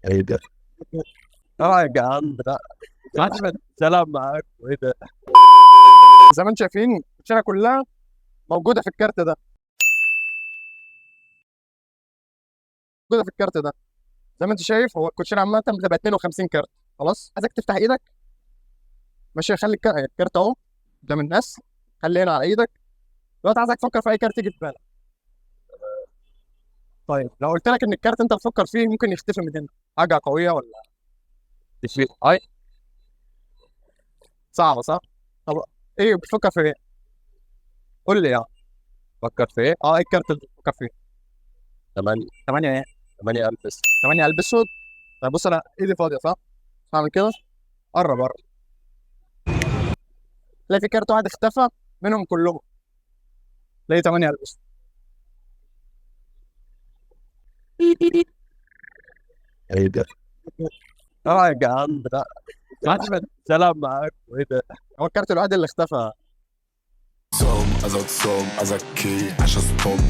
ايه ده؟ اه يا جدعان ده احمد سلام معاك وايه ده؟ زي ما انتم شايفين الشارع كلها موجوده في الكارت ده، موجوده في الكارت ده. زي ما انت شايف هو الكوتشينه عامه بتبقى 52 كارت. خلاص عايزك تفتح ايدك. ماشي، خلي الكارت اهو قدام الناس. خلي هنا على ايدك. دلوقتي عايزك تفكر في اي كارت يجي في بالك. طيب لو قلت لك ان الكارت انت بتفكر فيه ممكن يختفي من هنا، حاجه قويه ولا تشويه؟ اي صعبه صح؟ طب ايه بتفكر في ايه؟ قول لي. فكر في ايه؟ ايه الكارت اللي بتفكر فيه؟ 8. 8 ايه؟ 8 البس. 8 قلب اسود. طيب بص انا ايدي فاضيه صح؟ هعمل كده. قرب قرب. تلاقي في كارت واحد اختفى منهم كلهم. تلاقي 8 قلب اسود. ايه ده؟ اه يا جدعان ده احمد سلام معاك وايه ده؟ هو الكارت الوحيد اللي اختفى. Som, azad som, azaki, asha stop,